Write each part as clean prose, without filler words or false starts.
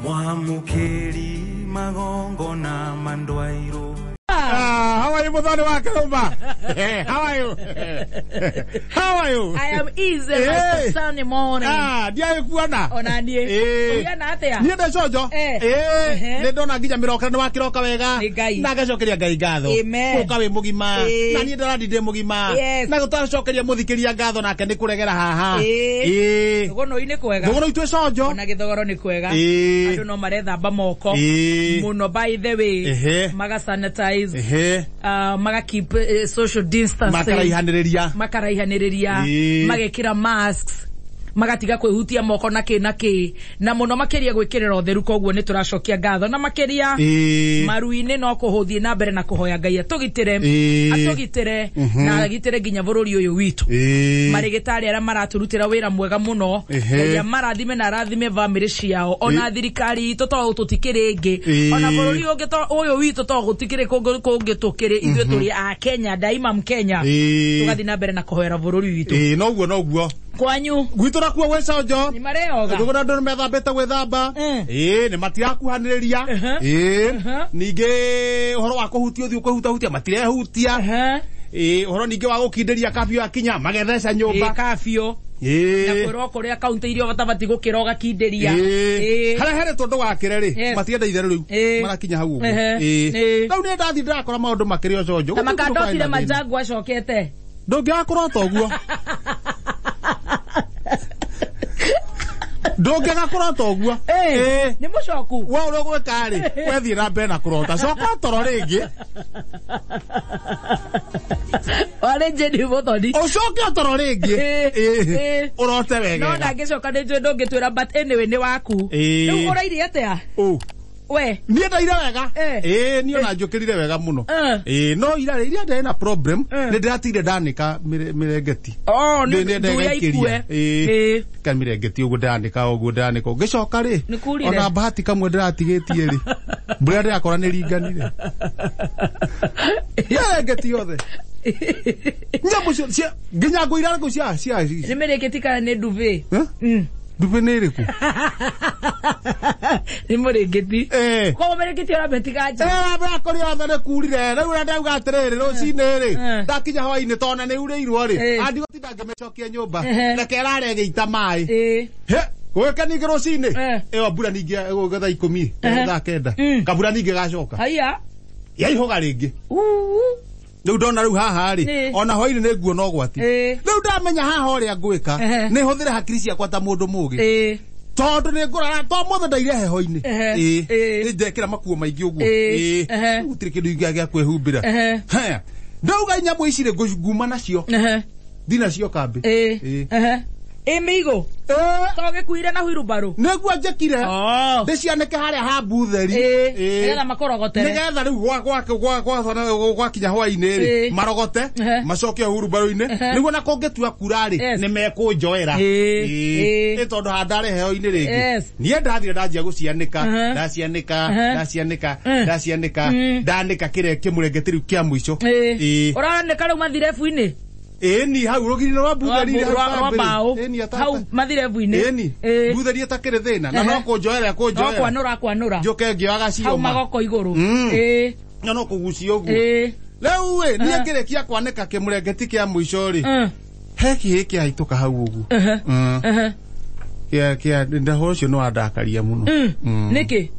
Mwamukeri magongo na mandwairo. How are you, Mother Wakalumba? How are you? How are you? I am easy like Sunday morning. Dia kuona. Onanie. Oya na atia. Ni da sojo. Ne dona gija miroka no wakiroka wega. Na gacokeria ngai ngatho. Kuka we mugima. Na ni ndara ndinde mugima. Na gutacokeria muthikiria ngatho nake ni kuregera haha. Gono ine kwega. Gono itwe sojo. Na githogoro ni kwega. Andu no marethamba moko. Muno by the way. Maga sanitize. Maga keep social distance. Makaraihaniriria magekira masks magatiga kwihutia moko na muno makeria gwikirira utheru koguo ni turacokia ngatho na makeria maruine no kuhuthie na mbere na kuhoya ngai atugitire na agitire nginya bururi uyu witu marigitari ara maraturutira wira mwega muno ya marathime na rathime family ciao ona thirikari to tutikiringi ona bururi uyu witu to gutikire kungi tukire ithuĩ turi a Kenya daima mkenya tugathi na mbere na kuhoera bururi witu noguo kwanyu gwitura kuo we sojo ni mareoga ndugura ndo methambete gwithamba ni matiakuhaniriria ninge uhoro wa kuhutia uthi ukuhutia matirehutia uhoro ninge wa gukinderia kafio akinya magetheca nyumba kafio na kwero kuria kaunti irio batabati gukira ugakinderia hara tondu wakire ri matienda ithere riu marakinya hau uguo tau ni ndathi ndakora maundu makirio sojo ta makandotire majangu acokete ndungiakora toguo ndungega kurota uguo ni mucoku wa uri gwika ri wethi na mbere na kurota coka toro ringi wale jeni bothoni ucoke toro ringi urote wega no ndangicoka ni njwe ndungitwira but anyway ni waku riu urairi atia we ni ndaire wega ni ona njukirire wega muno no iria ndai na problem ni ndiratire ndanika mirengeti ni ndaikiria kan mirengeti ugu ndanika ngicoka ri ona bahati kamwe ndiratigitie ri mbura ndirakora ni ringanire mirengeti yothe nyamu cia nginya nguira ku cia ni mirengeti kana ni duve duve ni riku ni murengeti kwa murengeti ora betigaje ba kori ona ne kurire riu na ndauga atiriri rucine ri ndakinya hwaini tona ni uriirwo ri andi gutinda ngimecokia nyumba na kerare geita mai gweka ningi rucine mbura ningi thaa 10 thaa 9 kabura ningi gacoka haya yaihoga ringi riu ndona riu haha ri ona hwaini ni nguo no gwati riu ndamenya haha uria ngwika ni huthire hakiri ciakwa ta mundu mugi tondu ni ngurara to mothe ndaire heho-ini ni ndekira makuo maingi uguo gutire kindu gya kwehumbira ndauga nyamu ici ri nguma nacio thina cio kambi migo toge kuire na huirubaru neguo njekire ndicianike haria ha butheri nigetha makorogotere nigetha riu gwakinya hwaini ri marogote macoke huirubaru-ini niguo na kungitua kura ri ni mekunjoera tondu handare heho-ini ringi nie ndathire ndanjia gucianika ndacianika ndanika kire kimurengeti riu kia mwico uranika riu mathirebu-ini ni hau rugiri no butheri hau mathirebu-ini butheri etakire thina na no kunjoera kwanura njuke ngioaga cio hau magoko iguru no kugucia uguo riu ni ngirekia kwanika kimurengeti kia mwico ri heki haituka hau uguo kia ndaho cio no andakaria muno niki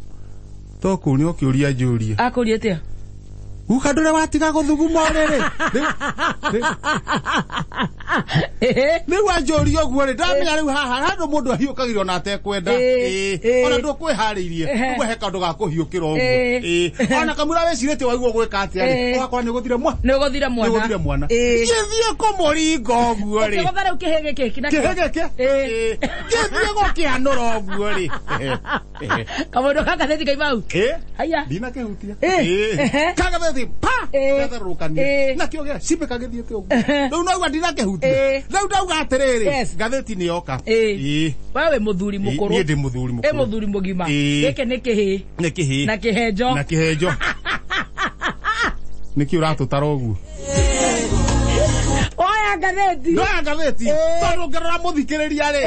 toku ni okiuria njuria akuria atia ukandure watiga guthuguma riri ni wanjori oguo ri ndamenya riu haha handu mundu ahiukagirio na atekwenda ona ndukwiharĩirie uwe he kandu ga kuhiukira uguo ona kamura wecirĩtie waiguo gwika atia ogakora ni guthire mwana githie kumuringa uguo ri ukigotha kihege githie gukianura uguo ri kamundu kaka theti kaimau haya dina kehutia kaga theti pa ngatharukania na kio gya cipe kagithiete uguo riu no ndina kehutia riu ndauga atiriri ngatheti ni yoka wewe muthuri mukuru ni ndi muthuri mukuru muthuri mugima gike ni kihi na kihenjo niki uratutara uguo oya gatheti ndoya gatheti tondu ngerora muthikiriria ri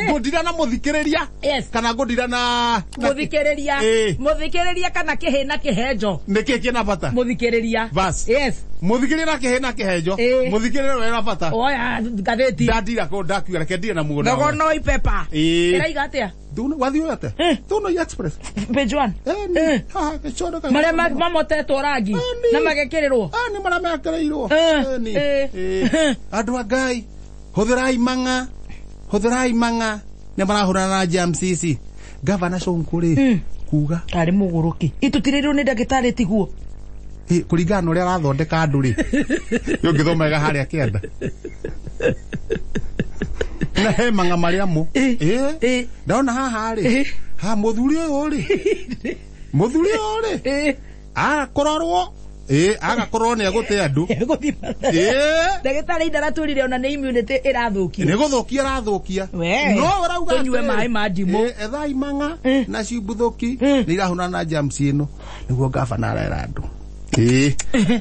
ngundira na muthikiriria kana ngundira na muthikiriria kana kihina kihenjo niki kina bata muthikiriria bas muthikiriria na kihina kihenjo muthikiriria wena bata oya gatheti ndadira ko ndakuya reke ndire na mugo no ipepa iraiga atia Duna wathio ate Duna Express page 1 ha kechodo ka mare mamotetwo rangi na magekerirwo ni mara mekereirwo ni andu agai huthirai manga ne marahurana na jamsisi Governor Sonkuri kuga kari muguruki itutirirwo ni ndagitari tiguo kuringana uria arathondeka andu ri yo ngithomega haria kienda na he manga mariamo ndaona haha ri ha muthuri uyu ri kurorwo agakorwo ni aguте andu ndagitari ndaraturire ona ni immunity irathukio ni guthukia arathukia no urauga tunywe mai ma ndimo ethai manga na cibuthuki ni irahuna na jamsi ino niguo Governor arera andu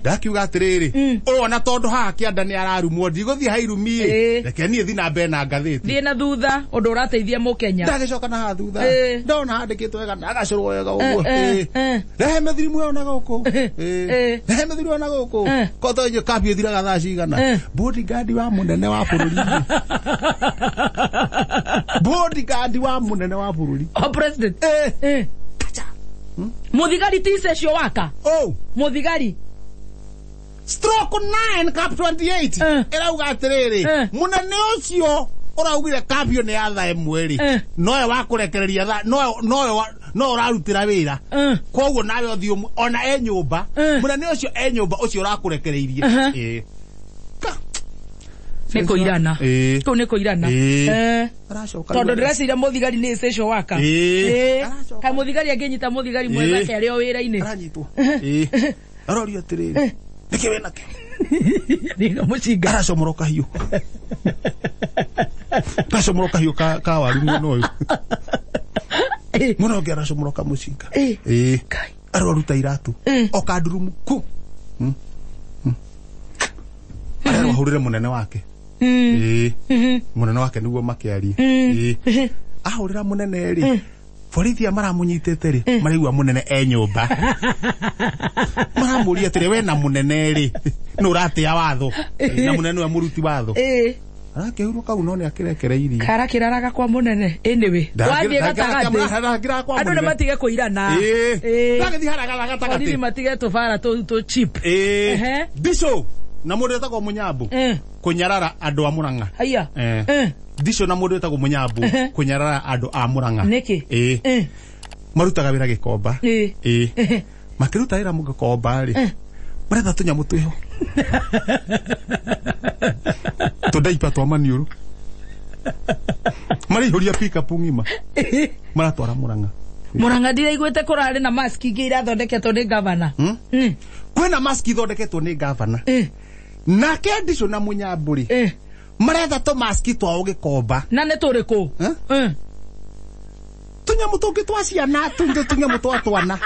ndakiuga atiriri ona tondu haha kianda ni ararumwo ndiguthie hairumi reke nie thi na mbere na ngathiti thie na thutha undu urateithia mukenya ndagicoka na ha thutha ndona handikitwo wega agacurwo wega uguo rehe methiri mwe ona guku rehe methiri ona guku kotoje kapio thiraga thaa cigana bodyguard wa munene wa bururi o president muthigari ticecio waka muthigari stroke 9 cap 28 irauga atiriri munene ucio uraugire kapio ni atha emweri noe wakurekereria tha no urarutira wira koguo nawe othio ona enyumba munene ucio enyumba ucio urakurekereirie niko irana ko niko irana tondu ndiracira muthigari ni station waka ka muthigari angenyita muthigari mwega ke ario wira-ini aranyitwo arorio atiriri niki wena ke ninga mucinga aracomoroka hiu ka waru muno uyu muno ngi aracomoroka mucinga aroruta iratu okandurumu ku arahurire munene wake munene wake niguo makiaria ahurira munene ri borithi maramunyitete ri maraigua munene enyumba maramuria tiri we na munene ri no ratia watho na munene wa muruti watho arakehuru kau no ni akirekereirie karakiraraga kwa munene anyway wathie gatagati andu ne matige kuirana ndagithi haraga gatagati ni matige tubara to chip diso na mundu etagwo Munyambu kunyarara andu a Murang'a haya diso na mundu etagwo Munyambu kunyarara andu a Murang'a niki marutaga wira Gikomba makiruta wira mu Gikomba ri maretha tunyamu twiho tudaipa twa maniuru marihuria pickup ngima maratwara Murang'a ndiraiguite kurari na mask ingi irathondeketwo ni Governor kwena mask ithondeketwo ni Governor na Kendico na Munyamburi maretha to mask twa Gikomba na ne turiku tunyamu tungi twa ciana tunyamu twa twana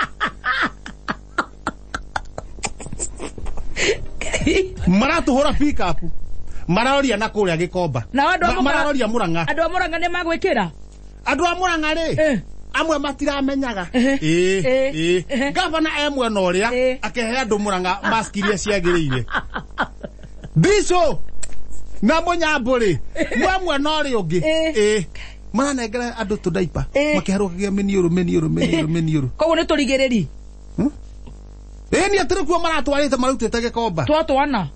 maratuhura pickup maraoria na kuria Gikomba maraoria Murang'a andu a Murang'a ne magwikira andu a Murang'a ri amwe matiramenyaga Governor emwe no ria akehe andu Murang'a mask iria ciagiriire Diso na Munyamburi mwemwe no ri ungi maranengera andu tudaipa makiharukagia miniuru koguo ni turigiriri ni atirikuo maratwarite marutite Gikomba twatwana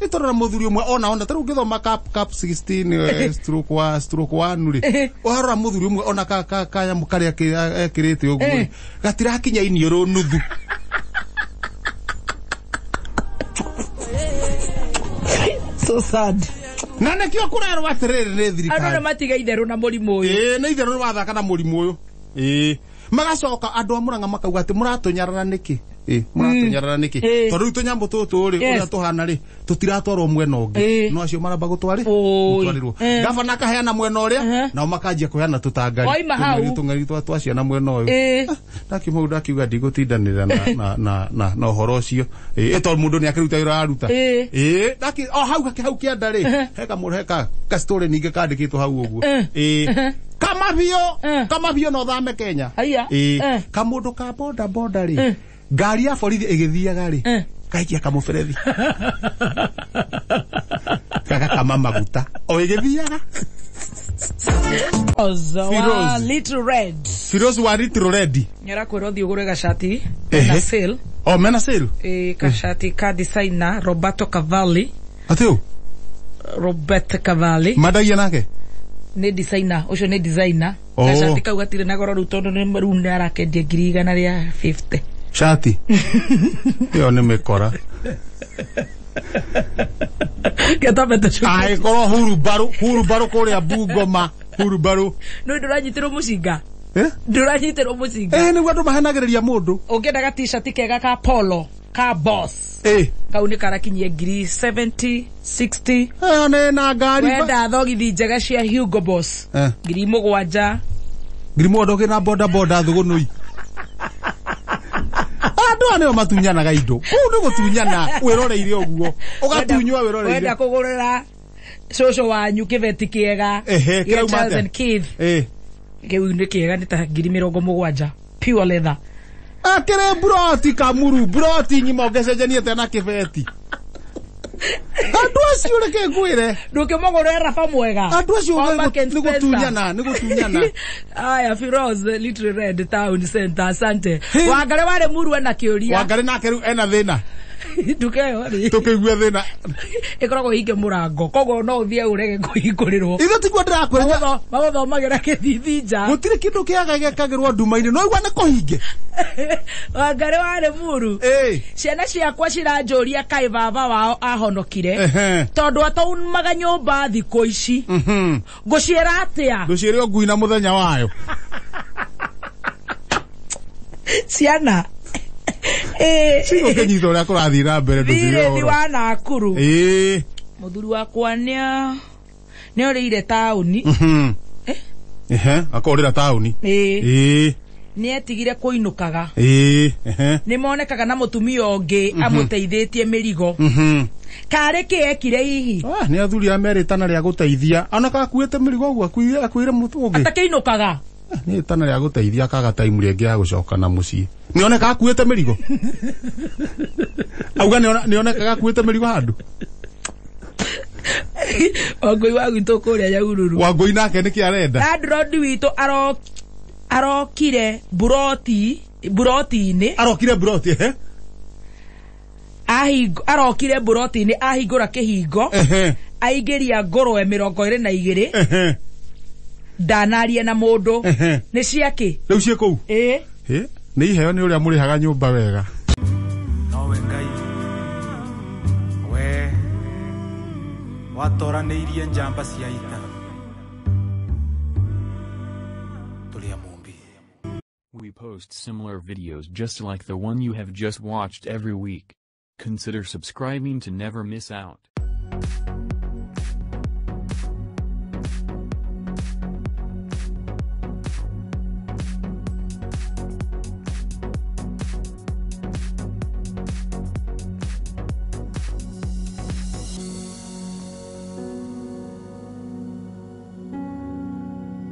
ni torora muthuri umwe ona taru ngithoma cap 16 stroke 1 ri oharora muthuri umwe ona kaya mukari akirite uguo gatirakinya iniuru nuthu so sad na nekio kurerwa atiriri ni thirikari andu matiga itheru na murimu uyu ni itheru wathaka na murimu uyu magacoka andu a Murang'a makauga ati muratunyarana niki Muratunyarara niki. Tondu tunyambo tutu ri uria tuhana ri tutiratwarwo mwena ungi. No acio maramba gutwarirwo. Gavana kaheana mwena uria na makanjia kuheana tutangari. Tungari twacia na mwena uyu. Ndakimuga ndakiuga ndigutindanira na uhoro ucio. Eto mundu ni akiruta wira aruta. Ndaki hau kianda ri. Heka mureka ka story ninge kandikitwo hau uguo. Kama bio no thame Kenya. Kamundu ka boda ri. Ngari ya borithi igithiaga ri. Kaikia kamuberethi. Kama maguta. O igithiaga. Ozo Little Red. Firoz wa Little Red. Nyara kwĩrothi ũgũre gacati na sale. Oh, mena sale. Gacati ka designer Roberto Cavalli. Atio. Roberto Cavalli. Madagia nake. Ni designer, ucio ni designer. Gacati kau gatire na goro rutondo ni maru ni arakendia 150. Shati. Yo ni mekora. Getabete chuko. Ai koro huru baru kore Bungoma, huru baru. No nduranyitirwo mucinga. Nduranyitirwo mucinga. Ni gwandu mahenagiriria mundu. Ungendaga t-shirt kega ka polo, ka boss. Kau ni karakinyie 70, 60. Ne na ngari. Wenda thogithi njega cia Hugo Boss. 7,000. Ngirimo na boda thugunui. Andu ane matunyanaga indo. Kuu ni gutunyana wiroreire uguo. Ugatunywa wiroreire. Wenda kugurira shosho wanyu kiveti kiega. Kiraumate. Kiu ni kiega ni ta 70,000. Pure leather. Akere broti kamuru broti nyimo gecenjanie tena kiveti. Andu acio reke ngwire ndukimogorera fa mwega. Andu acio ni gutunyana. Aya Firoz Little Red Town Center. Asante. Wangare wale muru ena kiuria. Wangare nake ena thina. Ndukeyo ri. Tukigua thina. Ikoragwo hinge murango. Kogo no uthie urege kuhinguriro. Ithe tikwa ndirakwira. Magothomagira kithithinja. Gutire kindu kiaga gekagirwo ndumaini no igwa ne kuhinge. Wangare wale muru. Ciana ciakwa ciranjuria kai baba wao ahonokire. Tondu ataumaga nyumba thiko ici. Nguciera atia. Nguciere ngui na muthenya wayo. Ciana. Sigo kenyito ria kurathira mbere nducire ni wa Nakuru. Muthuri wakwa ni orire tauni. Akorira tauni. Ni etigire kuinukaga. Ni monekaga na mutumia ungi amuteithĩtie mirigo. Kare kiekire hihi. Ni athuri ameritana ria guteithia. Ona kakuite mirigo uguo akuire mutu ungi. Atakiinukaga. Ni tana ria guteithia kaga time ria ngia gucoka na mucii. Nioneka akuite mirigo. Auga nioneka akuite mirigo handu. Wangui wa gwitũ kũrĩa Nyahururu. Wangui nake nĩkĩ arenda? Landlord witũ arokire buroti-inĩ. Arokire buroti arokire buroti-inĩ ahingũra kĩhingo. Aingĩria ngũrwe 22. Ndanaria na mũndũ. Nĩ ciake. Rĩu ciĩ kũu? Nĩ iheo nĩ ũrĩa mũrĩhaga nyũmba wega. Nowe Ngai we watoranĩirie njamba cia ita tũrĩa mũmbi. We post similar videos just like the one you have just watched every week. Consider subscribing to never miss out.